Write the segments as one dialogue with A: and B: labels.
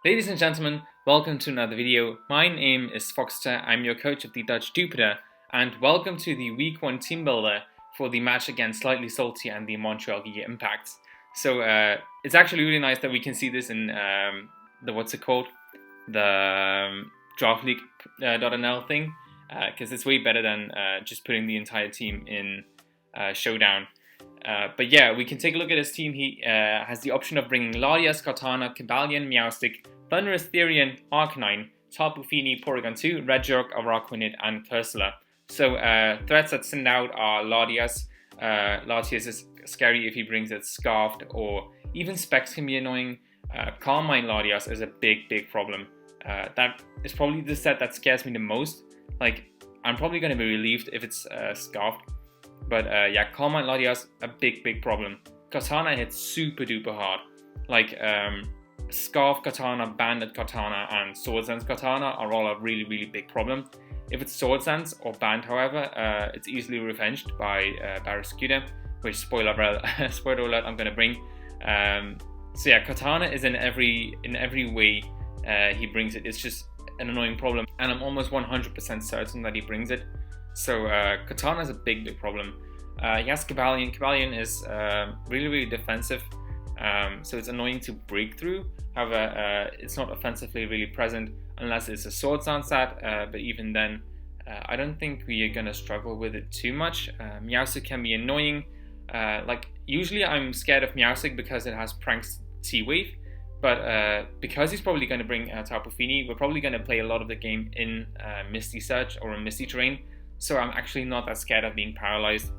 A: Ladies and gentlemen, welcome to another video. My name is Foxitor, I'm your coach of the Dutch Dewpider, and welcome to the Week 1 team builder for the match against SlightliSalti and the Montreal Giga Impacts. So it's actually really nice that we can see this in the Draft League.nl thing, because it's way better than just putting the entire team in Showdown. But yeah, we can take a look at his team. He has the option of bringing Latias, Kartana, Cobalion, Meowstic, Thunderous, Therian, Arcanine, Tapu Fini, Porygon 2, Regirock, Araquanid, and Cursula. So threats that stand out are Latias. Latias is scary if he brings it Scarfed, or even Specs can be annoying. Carmine Latias is a big problem. That is probably the set that scares me the most. Like, I'm probably going to be relieved if it's Scarfed. But yeah, Carmine Latias, a big problem. Katana hits super duper hard. Like Scarf Katana, Bandit Katana, and Sword Sense Katana are all a really big problem. If it's Sword Sense or Band, however, it's easily revenged by Barraskewda, which spoiler alert I'm gonna bring. So yeah, Katana is in every way he brings it. It's just an annoying problem, and I'm almost 100% certain that he brings it. So Katana is a big problem. He has Cobalion. Cobalion is really defensive, so it's annoying to break through. However, it's not offensively really present unless it's a Sword Dance set, but even then, I don't think we are going to struggle with it too much. Meowstic can be annoying. Like, usually I'm scared of Meowstic because it has Prank's T-Wave, but because he's probably going to bring Tapu Fini, we're probably going to play a lot of the game in Misty Surge or in Misty Terrain. So I'm actually not that scared of being paralyzed.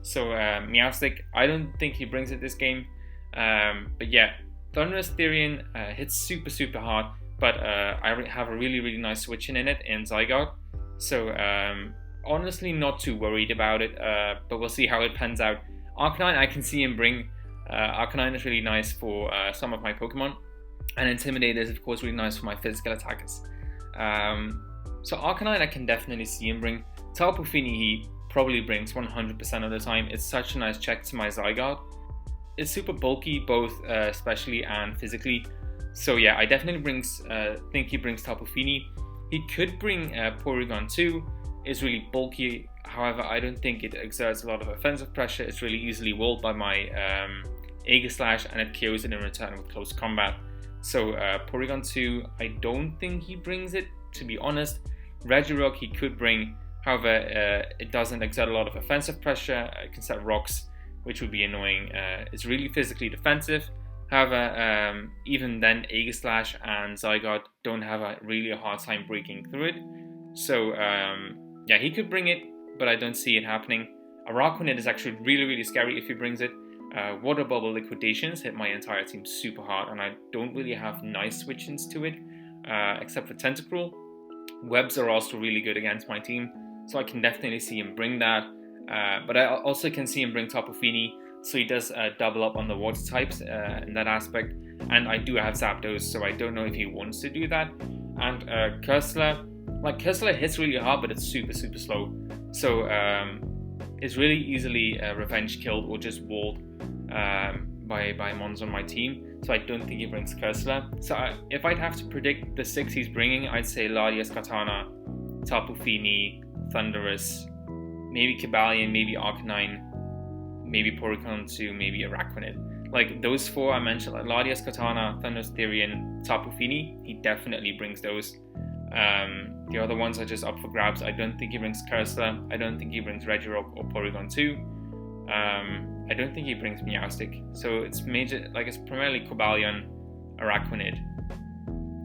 A: So Meowstic, I don't think he brings it this game. But yeah, Thunderous Therian hits super hard, but I have a really nice switch in it in Zygarde. So honestly not too worried about it, but we'll see how it pans out. Arcanine, I can see him bring. Arcanine is really nice for some of my Pokemon. And Intimidate is of course really nice for my physical attackers. So Arcanine I can definitely see him bring. Tapu Fini he probably brings 100% of the time. It's such a nice check to my Zygarde. It's super bulky, both especially and physically. So yeah, I definitely think he brings Tapu Fini. He could bring Porygon 2. It's really bulky. However, I don't think it exerts a lot of offensive pressure. It's really easily walled by my Aegislash, and it KOs it in return with close combat. So Porygon 2, I don't think he brings it, to be honest. Regirock he could bring. However, it doesn't exert a lot of offensive pressure. It can set rocks, which would be annoying. It's really physically defensive. However, even then, Aegislash and Zygarde don't have a really hard time breaking through it. So yeah, he could bring it, but I don't see it happening. Araquanid is actually really scary if he brings it. Water Bubble Liquidations hit my entire team super hard, and I don't really have nice switch-ins to it, except for Tentacruel. Webs are also really good against my team, so I can definitely see him bring that. But I also can see him bring Tapu Fini, so he does double up on the water types in that aspect. And I do have Zapdos, so I don't know if he wants to do that. And Cursula, like Cursula hits really hard, but it's super slow. So it's really easily revenge killed or just walled by mons on my team. So I don't think he brings Cursula. So if I'd have to predict the 6 he's bringing, I'd say Latias, Katana, Tapu Fini, Thunderous, maybe Cobalion, maybe Arcanine, maybe Porygon 2, maybe Araquanid. Like those 4 I mentioned, like Latias, Katana, Thunderous, Therian, Tapu Fini, he definitely brings those. The other ones are just up for grabs. I don't think he brings Cursula. I don't think he brings Regirock or Porygon 2. I don't think he brings Meowstic. So it's primarily Cobalion, Araquanid,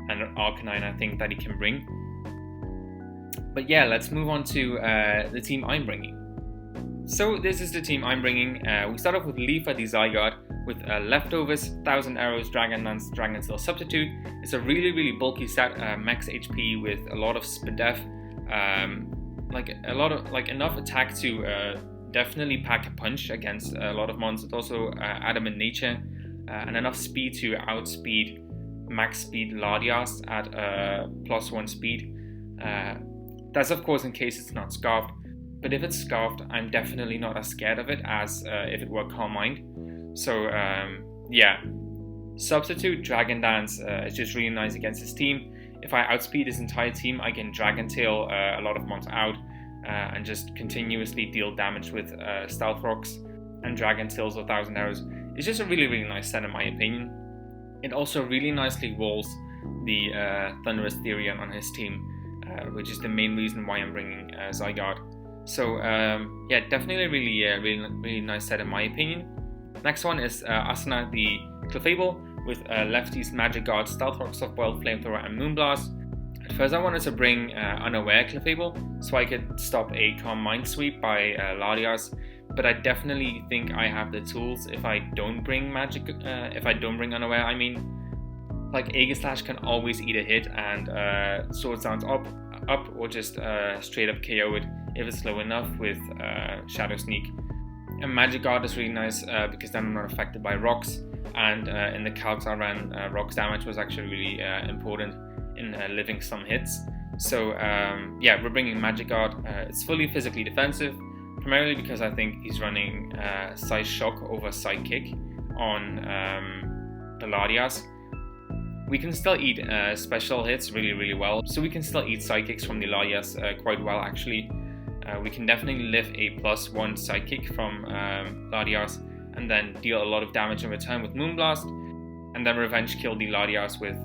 A: and Arcanine I think that he can bring. But yeah, let's move on to the team I'm bringing. So this is the team I'm bringing. We start off with Leafa the Zygarde with Leftovers, 1000 Arrows, Dragon Lance, Dragon Steel Substitute. It's a really bulky set, max HP with a lot of Spadef, enough attack to definitely pack a punch against a lot of mons. It's also adamant nature and enough speed to outspeed max speed Latias at +1 speed. That's of course in case it's not Scarfed, but if it's Scarfed, I'm definitely not as scared of it as if it were Calm Mind. So yeah, Substitute Dragon Dance is just really nice against his team. If I outspeed his entire team, I can Dragon Tail a lot of mons out and just continuously deal damage with Stealth Rocks and Dragon Tails or Thousand Arrows. It's just a really, really nice set in my opinion. It also really nicely walls the Thunderous Therion on his team, which is the main reason why I'm bringing Zygarde. So yeah, definitely a really nice set in my opinion. Next one is Asuna the Clefable with Lefty's Magic Guard, Stealth Rock, Softboiled, Flamethrower, and Moonblast. At first I wanted to bring Unaware Clefable so I could stop a Calm Mind Sweep by Latias, but I definitely think I have the tools if I don't bring Unaware. I mean, like Aegislash can always eat a hit and Swords Dance up or just straight up KO it if it's slow enough with Shadow Sneak. And Magic Guard is really nice because then I'm not affected by rocks, and in the calcs I ran, rocks damage was actually really important in living some hits. So yeah, we're bringing Magic Guard. It's fully physically defensive, primarily because I think he's running Psy Shock over Psychic on the Latias. We can still eat special hits really well, so we can still eat Psychics from the Latias quite well actually. We can definitely live a +1 Psychic from Latias and then deal a lot of damage in return with Moonblast, and then revenge kill the Latias with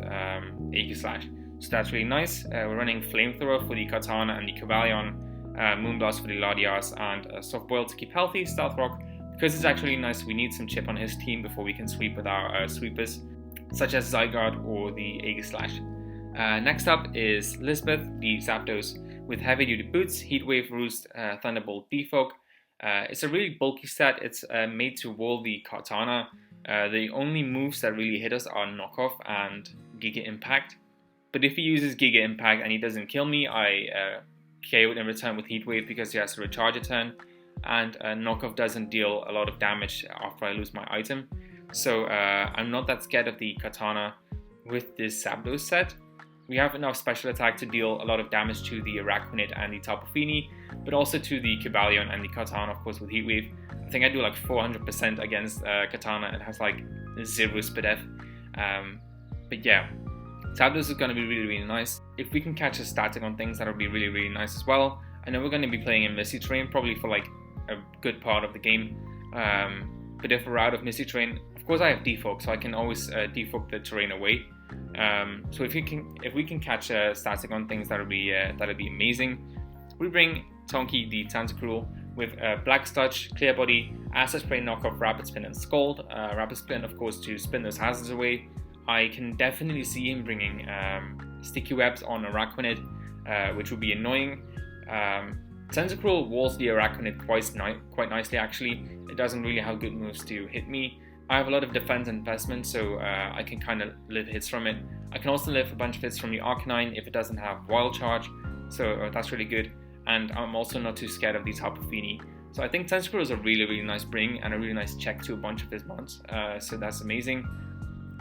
A: Aegislash. So that's really nice. We're running Flamethrower for the Katana and the Cobalion, Moonblast for the Latias, and Softboiled to keep healthy, Stealth Rock, because it's actually nice. We need some chip on his team before we can sweep with our sweepers, such as Zygarde or the Aegislash. Next up is Lisbeth, the Zapdos, with heavy duty boots, Heatwave, Roost, Thunderbolt, Defog. It's a really bulky set. It's made to wall the Katana. The only moves that really hit us are Knockoff and Giga Impact. But if he uses Giga Impact and he doesn't kill me, I KO it in return with Heatwave because he has to recharge a turn. And Knockoff doesn't deal a lot of damage after I lose my item. So I'm not that scared of the Katana with this Zapdos set. We have enough special attack to deal a lot of damage to the Araquanid and the Tapu Fini, but also to the Cobalion and the Katana, of course, with Heatwave. I think I do like 400% against Katana. It has like 0 SPDF. But yeah, Zapdos is going to be really nice. If we can catch a static on things, that'll be really nice as well. I know we're going to be playing in Misty Terrain probably for like a good part of the game. But if we're out of Misty Terrain, of course I have Defog, so I can always defog the terrain away. So if we can catch a static on things, that'll be amazing. We bring Tonki the Tentacruel with Black Stutch, Clear Body, Acid Spray, Knockoff, Rapid Spin, and Scald. Rapid Spin, of course, to spin those hazards away. I can definitely see him bringing Sticky Webs on Araquanid, which would be annoying. Tentacruel walls the Araquanid quite nicely actually. It doesn't really have good moves to hit me. I have a lot of defense investment, so I can kind of live hits from it. I can also live a bunch of hits from the Arcanine if it doesn't have Wild Charge, so that's really good. And I'm also not too scared of the Tapu Fini. So I think Tentacruel is a really nice bring and a really nice check to a bunch of his mons, so that's amazing.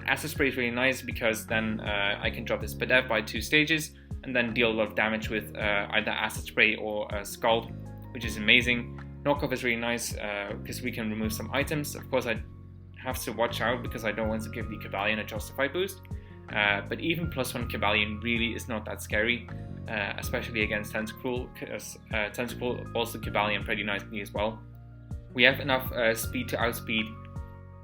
A: Acid Spray is really nice because then I can drop his SPDF by 2 stages and then deal a lot of damage with either Acid Spray or Scald, which is amazing. Knockoff is really nice because we can remove some items. Of course, I have to watch out because I don't want to give the Cobalion a Justify boost. But even +1 Cobalion really is not that scary, especially against Tentacruel, because Tentacruel also Cobalion pretty nicely as well. We have enough speed to outspeed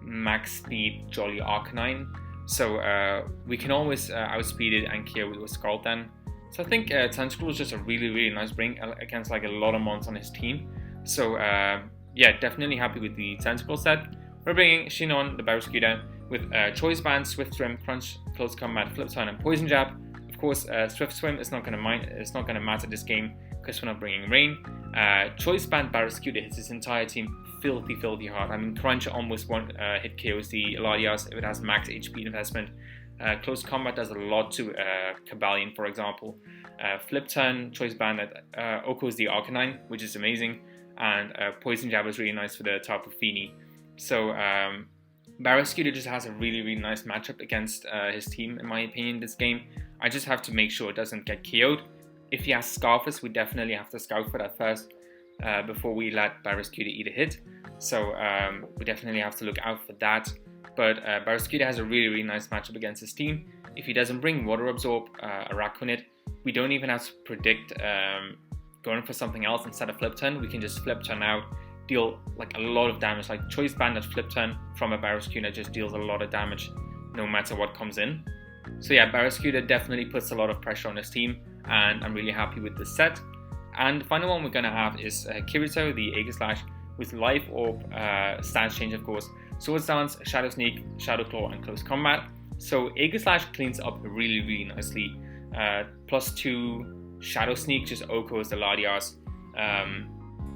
A: max speed Jolly Arcanine, so we can always outspeed it and KO it with Scald then. So I think Tentacruel is just a really nice bring against like a lot of mons on his team. So yeah, definitely happy with the Tentacruel set. We're bringing Shinon the Barraskewda with Choice Band, Swift Swim, Crunch, Close Combat, Flip Turn, and Poison Jab. Of course, Swift Swim is not going to matter this game because we're not bringing Rain. Choice Band Barraskewda hits his entire team filthy hard. I mean, Crunch almost one hit KOs the Latias if it has max HP investment. Close Combat does a lot to Cobalion, for example. Flip Turn, Choice Band Okos the Arcanine, which is amazing. And Poison Jab is really nice for the Tapu Fini. So Barraskewda just has a really nice matchup against his team, in my opinion, this game. I just have to make sure it doesn't get KO'd. If he has Scarfus, we definitely have to scout for that first before we let Barraskewda eat a hit. So we definitely have to look out for that. but Barraskewda has a really nice matchup against his team. If he doesn't bring Water Absorb, a Raccoonit, we don't even have to predict going for something else instead of Flip Turn. We can just Flip Turn out, deal like a lot of damage. Like Choice Bandit Flip Turn from a Barraskewda just deals a lot of damage no matter what comes in. So yeah, Barraskewda definitely puts a lot of pressure on his team, and I'm really happy with this set. And the final one we're going to have is Kirito, the Aegislash, with Life Orb, stance change of course, Swords Dance, Shadow Sneak, Shadow Claw, and Close Combat. So Aegislash cleans up really nicely. +2 Shadow Sneak just OHKOs the Latias.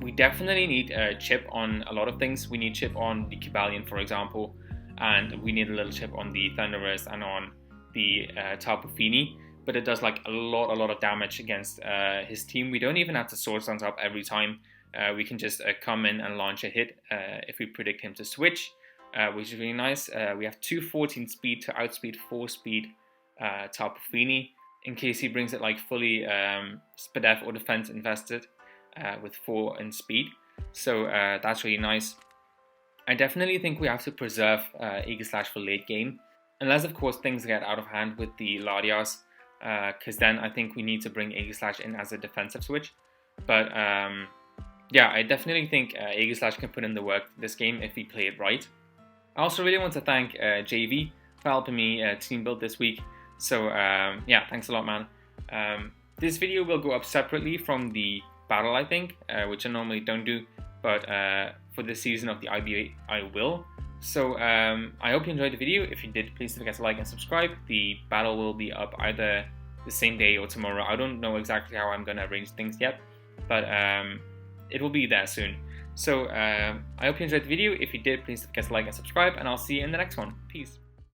A: We definitely need chip on a lot of things. We need chip on the Cobalion, for example, and we need a little chip on the Thunderous and on the Tapu Fini, but it does like a lot of damage against his team. We don't even have to Swords Dance up every time. We can just come in and launch a hit if we predict him to switch, which is really nice. We have 214 speed to outspeed 4 speed Tapu Fini in case he brings it like fully Spadef or defense invested with 4 in speed. So that's really nice. I definitely think we have to preserve Aegislash for late game, unless of course things get out of hand with the Latias, because then I think we need to bring Aegislash in as a defensive switch. But yeah, I definitely think Aegislash can put in the work this game if we play it right. I also really want to thank JayVee for helping me team build this week. So yeah, thanks a lot, man. This video will go up separately from the battle, I think, which I normally don't do, but for this season of the IBA, I will. So I hope you enjoyed the video. If you did, please don't forget to like and subscribe. The battle will be up either the same day or tomorrow. I don't know exactly how I'm going to arrange things yet, but it will be there soon. So I hope you enjoyed the video. If you did, please don't forget to like and subscribe, and I'll see you in the next one. Peace.